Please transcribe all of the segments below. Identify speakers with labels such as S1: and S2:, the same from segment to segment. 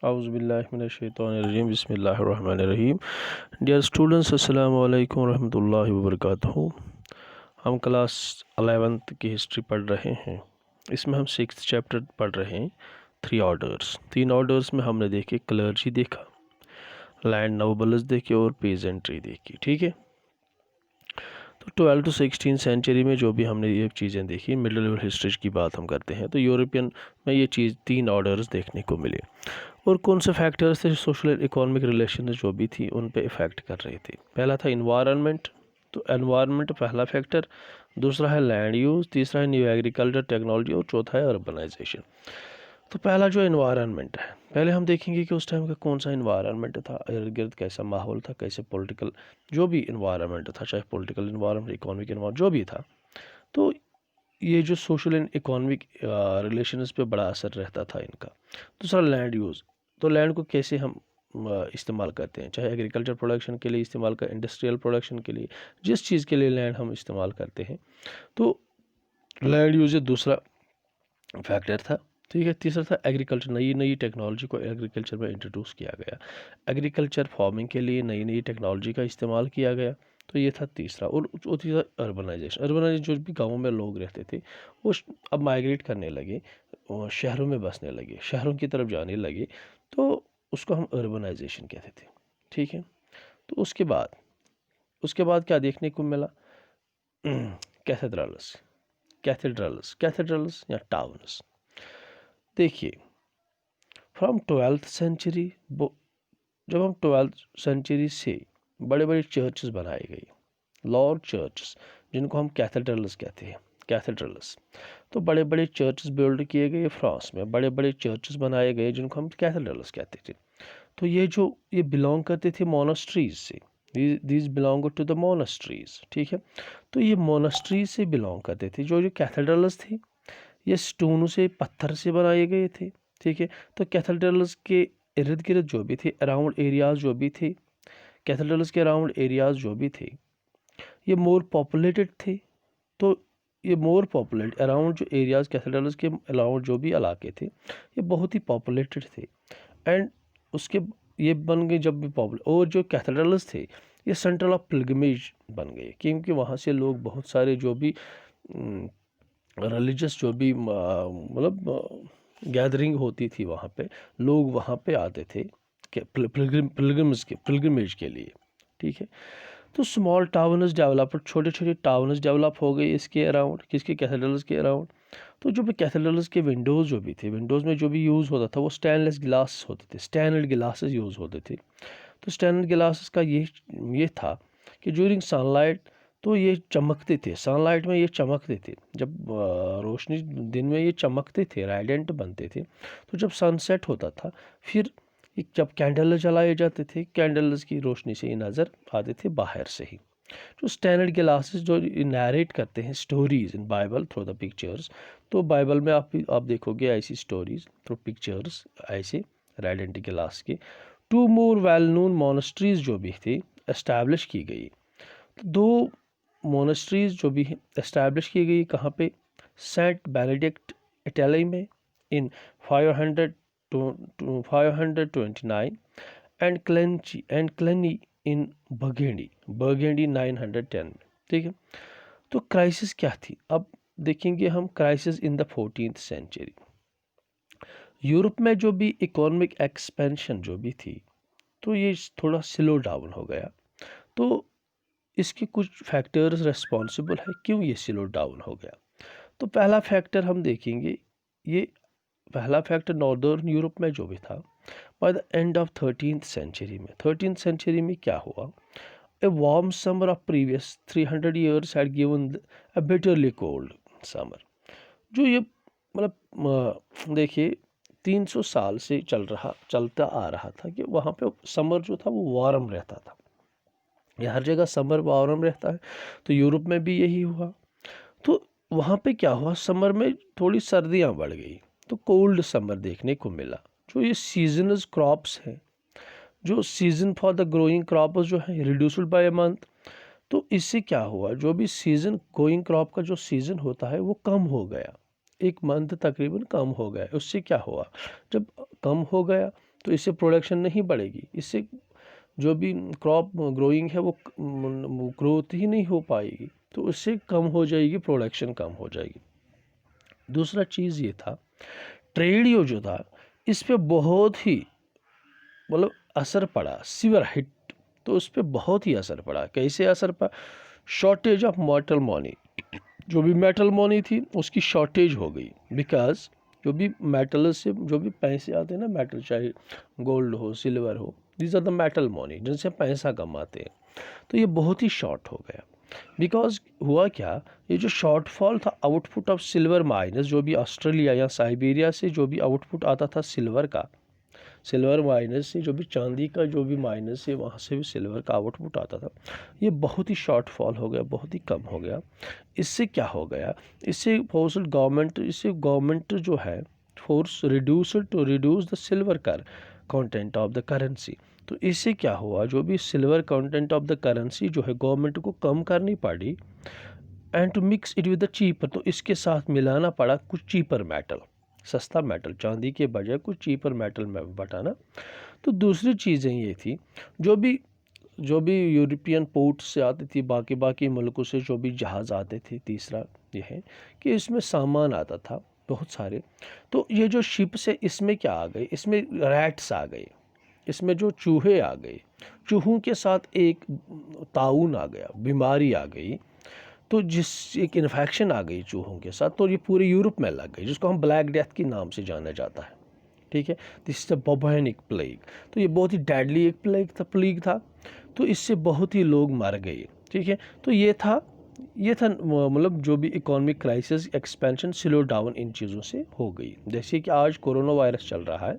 S1: औज़ुबिल्लाहिमिनश्शैतानिर्रजीम बिस्मिल्लाहिर्रहमानिर्रहीम। Dear students, अस्सलामु अलैकुम रहमतुल्लाहि व बरकातहू। हम क्लास 11th की हिस्ट्री पढ़ रहे हैं। इसमें हम 6th चैप्टर पढ़ रहे हैं, 3 ऑर्डर्स। 3 ऑर्डर्स में हमने देखे क्लर्जी देखा, लैंड नोबल्स देखे और पेजेंट्री देखी। ठीक है, तो 12 to 16 सेंचुरी में जो भी हमने ये चीज़ें देखी, मिडिल लेवल हिस्ट्री की बात हम करते हैं, तो यूरोपियन में ये चीज़ 3 ऑर्डर्स देखने को मिले। और कौन से फैक्टर्स थे सोशल इकोनॉमिक रिलेशन जो भी थी उन पे इफ़ेक्ट कर रहे थे। पहला था इन्वायरमेंट, तो एनवायरनमेंट पहला फैक्टर, दूसरा है लैंड यूज़, तीसरा है न्यू एग्रीकल्चर टेक्नोलॉजी और चौथा है अर्बनाइजेशन। तो पहला जो इन्वायरमेंट है, पहले हम देखेंगे कि उस टाइम का कौन सा इन्वायरमेंट था, इर्द गिर्द कैसा माहौल था, कैसे पॉलिटिकल जो भी इन्वायरमेंट था, चाहे पॉलिटिकल इन्वायरमेंट, इकोनॉमिक इन्वायरमेंट जो भी था, तो ये जो सोशल एंड इकोनॉमिक रिलेशंस पे बड़ा असर रहता था इनका। दूसरा लैंड यूज़, तो लैंड को कैसे हम इस्तेमाल करते हैं, चाहे एग्रीकल्चर प्रोडक्शन के लिए इस्तेमाल कर, इंडस्ट्रियल प्रोडक्शन के लिए, जिस चीज़ के लिए लैंड हम इस्तेमाल करते हैं, तो लैंड यूज़ दूसरा फैक्टर था। ठीक है, तीसरा था एग्रीकल्चर, नई टेक्नोलॉजी को एग्रीकल्चर में इंट्रोड्यूस किया गया, एग्रीकल्चर फार्मिंग के लिए नई टेक्नोलॉजी का इस्तेमाल किया गया, तो ये था तीसरा। और चौथी था अर्बनाइजेशन जो भी गाँवों में लोग रहते थे वो अब माइग्रेट करने लगे, शहरों में बसने लगे, शहरों की तरफ जाने लगे, तो उसको हम अर्बनाइजेशन कहते थे। ठीक है, तो उसके बाद क्या देखने को मिला, कैथेड्रल्स या टाउन्स। देखिए, फ्रॉम 12th सेंचुरी, जब हम 12th सेंचुरी से बड़े बड़े चर्चेस बनाए गए, लॉर्ड चर्चेस, जिनको हम कैथेड्रल्स कहते हैं, कैथेड्रल्स, तो बड़े बड़े चर्चेस बिल्ड किए गए फ्रांस में, बड़े बड़े चर्चेस बनाए गए जिनको हम कैथेड्रल्स कहते थे। तो ये बिलोंग करते थे मोनास्ट्रीज से, these belong to the monasteries. ठीक है, तो ये मोनास्ट्रीज से बिलोंग करते थे। जो कैथेड्रल्स थे ये स्टोन से, पत्थर से बनाए गए थे। ठीक है, तो कैथेड्रल्स के इर्द गिर्द जो भी थे, अराउंड एरियाज जो भी थे, कैथेड्रल्स के अराउंड एरियाज जो भी थे, ये मोर पॉपुलेटेड थे। तो ये मोर पॉपुलेट अराउंड जो एरियाज, कैथेड्रल्स के अराउंड जो भी इलाके थे, ये बहुत ही पॉपुलेटेड थे। एंड उसके ये बन गए जब भी पॉपुलर, और जो कैथेड्रल्स थे ये सेंट्रल ऑफ पिलग्रिमेज बन गए, क्योंकि वहाँ से लोग बहुत सारे जो भी रिलीजियस जो भी मतलब गैदरिंग होती थी, वहाँ पे लोग वहाँ पे आते थे पिलग्रिमेज के लिए। ठीक है, तो स्मॉल टाउन्स डेवलप, छोटे छोटे टाउन्स डेवलप हो गए इसके अराउंड, किसके, कैथेड्रल्स के अराउंड। तो जो भी कैथेड्रल्स के विंडोज़ जो भी थे, विंडोज़ में जो भी यूज़ होता था वो स्टेनलेस गिलास होते थे, स्टैंडर्ड गिलासेस यूज़ होते थे। तो स्टैंडर्ड गिलासेस का ये था कि ड्यूरिंग सनलाइट तो ये चमकते थे, सनलाइट में ये चमकते थे, जब रोशनी दिन में ये चमकते थे, रेडिएंट बनते थे। तो जब सनसेट होता था, फिर जब कैंडल जलाए जाते थे, कैंडल्स की रोशनी से ये नज़र आते थे बाहर से ही। जो स्टैंडर्ड ग्लासेस जो नरेट करते हैं stories in Bible through the pictures, तो बाइबल में आप देखोगे ऐसी स्टोरीज थ्रू पिक्चर्स, ऐसे रेडेंट ग्लास के। 2 मोर वेल नोन मोनेस्ट्रीज जो भी थी एस्टैब्लिश की गई। तो 2 मोनेस्ट्रीज जो भी एस्टैब्लिश की गई, कहाँ पे, सेंट बेनेडिक्ट इटली में इन 529 एंड क्लेनी इन बर्गेंडी 910। ठीक है, तो क्राइसिस क्या थी, अब देखेंगे हम crisis in the 14th century. Europe में जो भी इकोनॉमिक एक्सपेंशन जो भी थी, तो ये थोड़ा स्लो डाउन हो गया। तो इसके कुछ फैक्टर्स रेस्पॉन्सिबल है क्यों ये स्लो डाउन हो गया। तो पहला फैक्टर हम देखेंगे, ये पहला फैक्टर नॉर्दर्न यूरोप में जो भी था, by the end of 13th century में क्या हुआ, a warm summer of previous 300 years had given a bitterly cold summer। जो ये मतलब देखिए 300 साल से चलता आ रहा था कि वहाँ पे समर जो था वो वार्म रहता था। ये हर जगह समर वार्म रहता है, तो यूरोप में भी यही हुआ। तो वहाँ पे क्या हुआ, समर में थोड़ी सर्दियाँ बढ़ गई, तो कोल्ड समर देखने को मिला। जो ये सीजनल क्रॉप्स हैं, जो season for the growing crop जो है रिड्यूस्ड बाय अ मंथ, तो इससे क्या हुआ, जो भी सीज़न ग्रोइंग क्रॉप का जो सीज़न होता है वो कम हो गया, 1 मंथ तकरीबन कम हो गया। उससे क्या हुआ, जब कम हो गया तो इससे प्रोडक्शन नहीं बढ़ेगी, इससे जो भी क्रॉप ग्रोइंग है वो ग्रोथ ही नहीं हो पाएगी, तो उससे कम हो जाएगी, प्रोडक्शन कम हो जाएगी। दूसरा चीज़ ये था, ट्रेड जो था इस पे बहुत ही मतलब असर पड़ा, सीवियर हिट, तो उस पर बहुत ही असर पड़ा। कैसे असर पड़ा? शॉर्टेज ऑफ मेटल मनी, जो भी मेटल मनी थी उसकी शॉर्टेज हो गई, बिकॉज जो भी मेटल से जो भी पैसे आते हैं ना, मेटल चाहे गोल्ड हो सिल्वर हो, these are the metal money जिनसे पैसा कमाते हैं, तो ये बहुत ही शॉर्ट हो गया। बिकॉज हुआ क्या, ये जो शॉर्टफॉल था आउटपुट ऑफ सिल्वर माइनस, जो भी ऑस्ट्रेलिया या साइबेरिया से जो भी आउटपुट आता था सिल्वर का, सिल्वर माइनस से जो भी चांदी का जो भी माइनस है वहाँ से भी सिल्वर का आउटपुट आता था, ये बहुत ही शॉर्टफॉल हो गया, बहुत ही कम हो गया। इससे क्या हो गया, इससे गवर्नमेंट जो है force reduce to reduce the silver content of the currency. तो इससे क्या हुआ, जो भी silver content of the currency जो है गवर्नमेंट को कम करनी पड़ी, and to mix it with the cheaper, तो इसके साथ मिलाना पड़ा कुछ चीपर मेटल, सस्ता मेटल, चांदी के बजाय कुछ चीपर मेटल में बटाना। तो दूसरी चीज़ें ये थी, जो भी यूरोपियन पोर्ट से आती थी, बाकी मुल्कों से जो भी जहाज़ आते थे, तीसरा ये है कि इसमें सामान आता था बहुत सारे, तो ये जो शिप्स है इसमें क्या आ गए, इसमें रैट्स आ गए, इसमें जो चूहे आ गए, चूहों के साथ एक ताउन आ गया, बीमारी आ गई, तो जिस एक इन्फेक्शन आ गई चूहों के साथ, तो ये पूरे यूरोप में लग गई, जिसको हम ब्लैक डेथ के नाम से जाना जाता है। ठीक है, this is the bubonic plague. तो ये बहुत ही डेडली एक प्लेग था, तो इससे बहुत ही लोग मर गए। ठीक है, तो ये था मतलब जो भी economic crisis, expansion, slow down in चीज़ों से हो गई। जैसे कि आज कोरोना वायरस चल रहा है,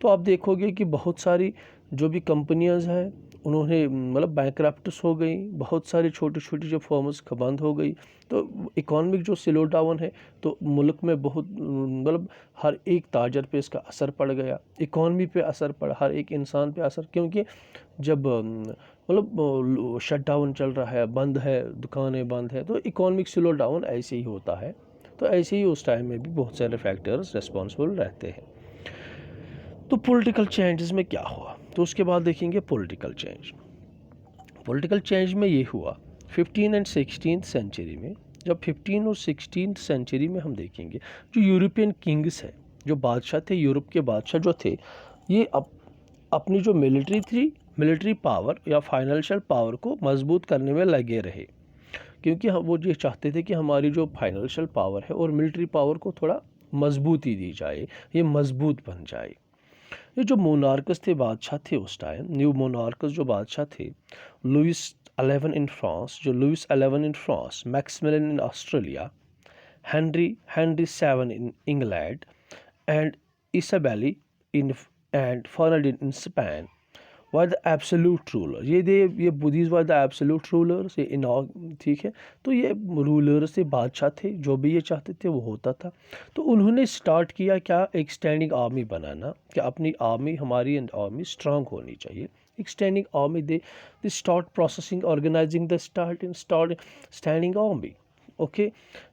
S1: तो आप देखोगे कि बहुत सारी जो भी कंपनियां हैं उन्होंने मतलब बैंकरप्ट्स हो गई, बहुत सारी छोटी छोटी जो फर्म्स बंद हो गई। तो इकोनॉमिक जो स्लो डाउन है, तो मुल्क में बहुत मतलब हर एक ताजर पे इसका असर पड़ गया, इकोनॉमी पे असर पड़ा, हर एक इंसान पे असर, क्योंकि जब मतलब शट डाउन चल रहा है, बंद है, दुकानें बंद है, तो इकोनॉमिक स्लो डाउन ऐसे ही होता है। तो ऐसे ही उस टाइम में भी बहुत सारे फैक्टर्स रिस्पॉन्सिबल रहते हैं। तो पॉलिटिकल चेंजेस में क्या हुआ, तो उसके बाद देखेंगे पॉलिटिकल चेंज में ये हुआ 15 एंड 16 सेंचुरी में। जब 15 और 16 सेंचुरी में हम देखेंगे, जो यूरोपियन किंग्स है, जो बादशाह थे, यूरोप के बादशाह जो थे, ये अपनी जो मिलिट्री पावर या फाइनेंशियल पावर को मजबूत करने में लगे रहे, क्योंकि वो ये चाहते थे कि हमारी जो फाइनेंशियल पावर है और मिलिट्री पावर को थोड़ा मजबूती दी जाए, ये मजबूत बन जाए। ये जो मोनार्कस थे, बादशाह थे उस टाइम, न्यू मोनार्कस जो बादशाह थे, Louis 11 in France, Maximilian in Australia, Henry 7 in England, and Isabella in and Ferdinand in Spain were the absolute ruler. ये बुद्धीज वर द एब्सोल्यूट रूलर्स, ये ठीक है, तो ये रूलर्स थे, बादशाह थे, जो भी ये चाहते थे वो होता था। तो उन्होंने स्टार्ट किया क्या, एक स्टैंडिंग आर्मी बनाना, कि अपनी आर्मी, हमारी आर्मी स्ट्रांग होनी चाहिए, एक standing army. They start processing, organising the standing army. Okay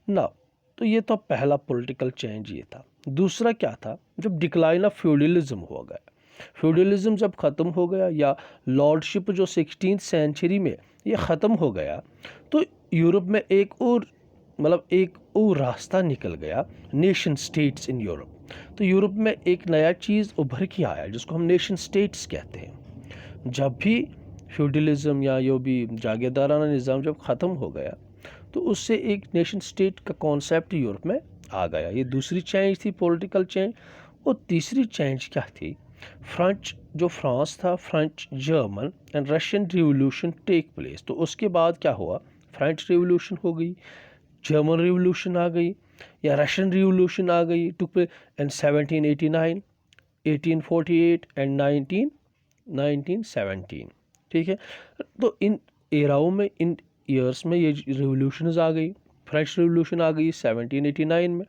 S1: ना, तो ये तो पहला पॉलिटिकल चेंज ये था। दूसरा क्या था, जब डिक्लाइन ऑफ फ्यूडलिज्म हो गया, फ्यूडलिज्म जब ख़त्म हो गया, या लॉर्डशिप जो 16th सेंचुरी में ये ख़त्म हो गया, तो यूरोप में एक और रास्ता निकल गया, नेशन स्टेट्स इन यूरोप। तो यूरोप में एक नया चीज़ उभर के आया, जिसको हम नेशन स्टेट्स कहते हैं। जब भी फ्यूडलिज्म या जो भी जागीरदाराना निज़ाम जब ख़त्म हो गया, तो उससे एक नेशन स्टेट का कॉन्सेप्ट यूरोप में आ गया। ये दूसरी चेंज थी, पॉलिटिकल चेंज। और तीसरी चेंज क्या थी, फ्रांस था, French, German and Russian revolution take place. तो उसके बाद क्या हुआ, फ्रेंच रिवोल्यूशन हो गई, जर्मन रिवोल्यूशन आ गई, या रशियन रिवोल्यूशन आ गई, टुक प्लेस इन 1789, 1848 एंड 1917। ठीक है, तो इन एराओं में, इन ईयर्स में ये रिवोल्यूशंस आ गई। फ्रेंच रिवोल्यूशन आ गई 1789 में,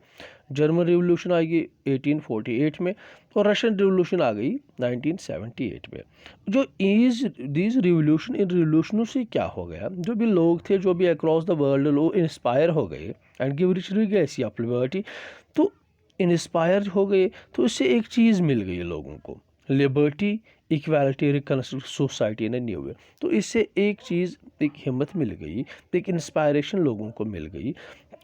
S1: जर्मन रिवोल्यूशन आ गई 1848 में, और रशियन रिवोल्यूशन आ गई 1978 में। जो दीज रिवोल्यूशन, इन रिवोल्यूशनों से क्या हो गया, जो भी लोग थे, जो भी अक्रॉस द वर्ल्ड लोग इंस्पायर हो गए and give rich legacy of liberty, तो इंस्पायर हो गए, तो इससे एक चीज़ मिल गई लोगों को, liberty, equality, reconstruct society in a new way. तो इससे एक चीज़, एक हिम्मत मिल गई, एक इंस्पायरेशन लोगों को मिल गई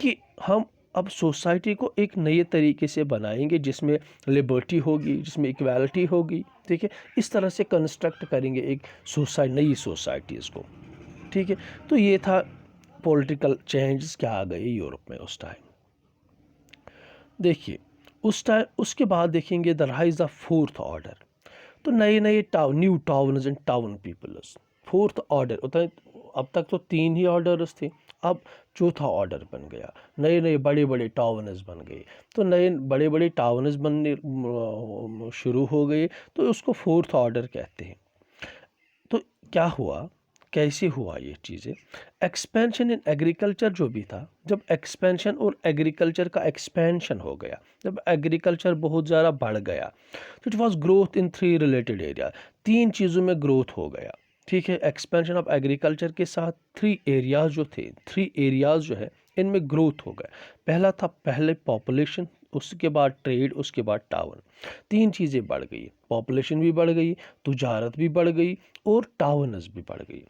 S1: कि हम अब सोसाइटी को एक नए तरीके से बनाएंगे जिसमें लिबर्टी होगी, जिसमें इक्वालिटी होगी, ठीक है। इस तरह से कंस्ट्रक्ट करेंगे एक नई सोसाइटीज़ को, ठीक है। तो ये था पॉलिटिकल चेंजेस क्या आ गए यूरोप में उस टाइम। देखिए उस टाइम, उसके बाद देखेंगे the rise of fourth order. तो नए नए new towns and town peoples, fourth order होता है। अब तक तो 3 ही ऑर्डर्स थे, अब चौथा ऑर्डर बन गया, नए नए बड़े बड़े टाउन्स बन गए। तो नए बड़े बड़े टाउन्स बनने शुरू हो गए, तो उसको फोर्थ ऑर्डर कहते हैं। तो क्या हुआ, कैसे हुआ ये चीज़ें? एक्सपेंशन इन एग्रीकल्चर जो भी था, जब एक्सपेंशन और एग्रीकल्चर का एक्सपेंशन हो गया, जब एग्रीकल्चर बहुत ज़्यादा बढ़ गया, तो it was growth in 3 related area, 3 चीज़ों में ग्रोथ हो गया, ठीक है। एक्सपेंशन ऑफ एग्रीकल्चर के साथ 3 एरियाज़ जो थे, 3 एरियाज़ जो है इनमें ग्रोथ हो गया। पहला था, पहले पॉपुलेशन, उसके बाद ट्रेड, उसके बाद टाउन। 3 चीज़ें बढ़ गई, पॉपुलेशन भी बढ़ गई, तुजारत भी बढ़ गई और टाउनस भी बढ़ गई।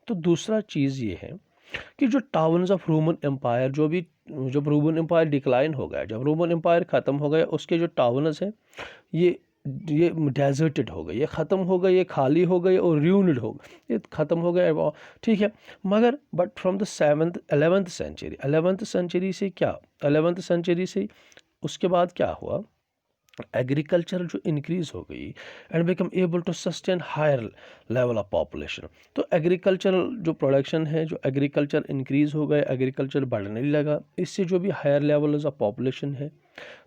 S1: तो दूसरा चीज़ ये है कि जो टाउन्स ऑफ रोमन एम्पायर, जब रोमन एम्पायर डिक्लाइन हो गया, जब रोमन एम्पायर ख़त्म हो गया, उसके जो टाउन्स हैं ये ये डेजर्टेड हो गए, ये ख़त्म हो गए, ये खाली हो गए और र्यूनड हो गए, ये ख़त्म हो गए, ठीक है। मगर but from the 11th century, 11th century से क्या, 11th सेंचुरी से उसके बाद क्या हुआ, एग्रीकल्चर जो इंक्रीज़ हो गई and become able to sustain higher level of population. तो एग्रीकल्चरल जो प्रोडक्शन है, जो एग्रीकल्चर इंक्रीज़ हो गए, एग्रीकल्चर बढ़ने लगा, इससे जो भी हायर लेवल्स ऑफ पॉपुलेशन है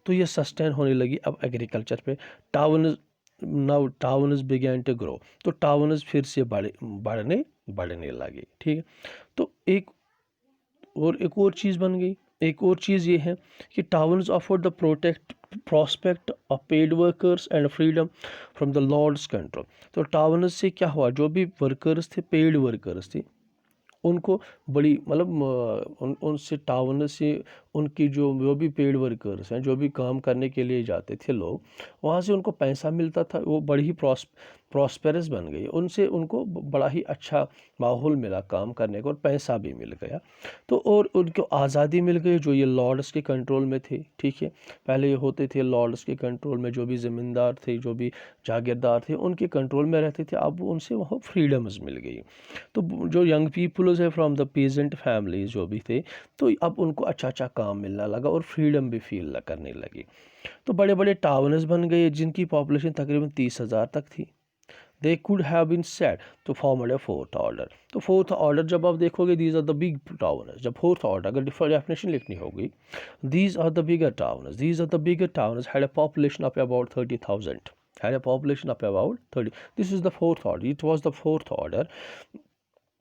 S1: तो ये सस्टेन होने लगी अब एग्रीकल्चर पे। Town, now towns began to grow, तो टाउन्स फिर से बढ़ने लगे, ठीक है। तो एक और चीज़ बन गई, एक और चीज़ ये है कि towns offer the prospect of paid workers and freedom from the lords' control. तो टाउन्स से क्या हुआ, जो भी वर्कर्स थे, पेड वर्कर्स थे, उनको बड़ी मतलब उनसे टाउन से उनकी जो भी पेड वर्कर्स हैं, जो भी काम करने के लिए जाते थे लोग, वहाँ से उनको पैसा मिलता था, वो बड़ी ही प्रॉस्पेरस बन गई, उनसे उनको बड़ा ही अच्छा माहौल मिला काम करने को और पैसा भी मिल गया। तो और उनको आज़ादी मिल गई, जो ये लॉर्ड्स के कंट्रोल में थे, ठीक है। पहले ये होते थे लॉर्ड्स के कंट्रोल में, जो भी ज़मींदार थे, जो भी जागीरदार थे, उनके कंट्रोल में रहते थे, अब उनसे वहाँ फ्रीडम्स मिल गई। तो जो यंग पीपल्स है फ्रॉम द पीजेंट फैमिलीज जो भी थे, तो अब उनको अच्छा अच्छा काम मिलने लगा और फ्रीडम भी फील करने लगी। तो बड़े बड़े टाउन्स बन गए जिनकी पॉपुलेशन तकरीबन 30,000 तक थी। They could have been set to form a fourth order. तो फोर्थ ऑर्डर जब आप देखोगे, these are the big towns, जब फोर्थ ऑर्डर अगर डेफिनेशन लिखनी होगी, these are the bigger towns, these are the bigger towns had a population of about 30,000, had a population of about 30. This is the fourth order. It was the fourth order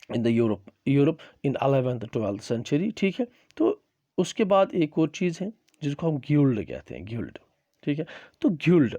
S1: in the Europe in 11th-12th century, ठीक है। तो उसके बाद एक और चीज़ है जिसको हम गिल्ड कहते हैं, गिल्ड, ठीक है। तो गिल्ड,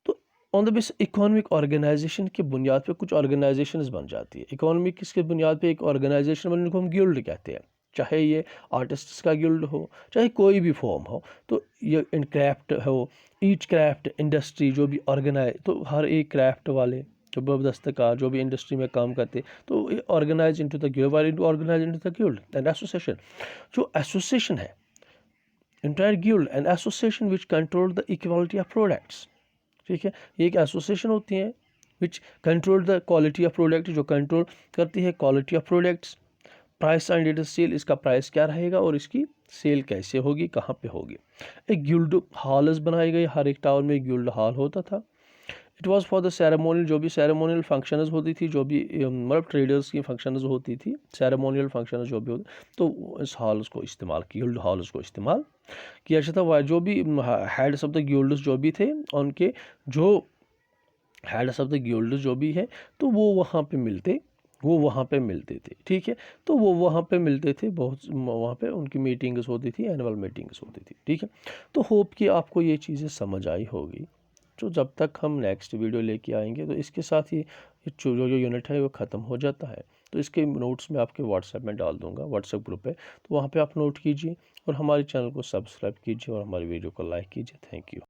S1: तो on the base economic organisation की बुनियाद पे कुछ ऑर्गेनाइजेशंस बन जाती है। इकोनॉमिक किसके बुनियाद पे एक ऑर्गेनाइजेशन बने, जिनको हम गिल्ड कहते हैं, चाहे ये आर्टिस्ट्स का गिल्ड हो, चाहे कोई भी फॉर्म हो। तो ये इन क्राफ्ट हो, ईच क्राफ्ट इंडस्ट्री जो भी ऑर्गेनाइज, तो हर एक क्राफ्ट वाले, जो दस्तकार, जो भी इंडस्ट्री में काम करते, तो ये organise into the guild, organise into the guild and association. जो एसोसिएशन है, entire guild and association which control the equality of products, ठीक है। ये एक एसोसिएशन होती है which control the quality of product, जो कंट्रोल करती है quality of products. Price and it sell, इसका प्राइस क्या रहेगा और इसकी सेल कैसे होगी, कहाँ पे होगी। एक गिल्ड हॉल्स बनाए गए, हर एक टाउन में एक गिल्ड हॉल होता था। It was for the ceremonial, जो भी सेरेमोनियल फंक्शंस होती थी, जो भी मतलब ट्रेडर्स की फंक्शंस होती थी, सेरेमोनियल फंक्शंस जो भी होते, तो इस हॉल्स को इस्तेमाल, गिल्ड हॉल्स को इस्तेमाल किया जाता था। जो भी हेड्स ऑफ द गिल्ड्स जो भी थे, उनके जो हेड्स ऑफ द गिल्ड्स जो भी है, तो वो वहाँ पे मिलते थे, ठीक है। तो वो वहाँ पे मिलते थे, बहुत वहाँ पे उनकी मीटिंग्स होती थी, एनुअल मीटिंग्स होती थी, ठीक है। तो होप कि आपको ये चीज़ें समझ आई होगी। तो जब तक हम नेक्स्ट वीडियो लेके आएंगे, तो इसके साथ ही जो यूनिट है वो ख़त्म हो जाता है। तो इसके नोट्स मैं आपके व्हाट्सएप में डाल दूंगा, व्हाट्सएप ग्रुप पे, तो वहाँ पे आप नोट कीजिए और हमारे चैनल को सब्सक्राइब कीजिए और हमारी वीडियो को लाइक कीजिए। Thank you.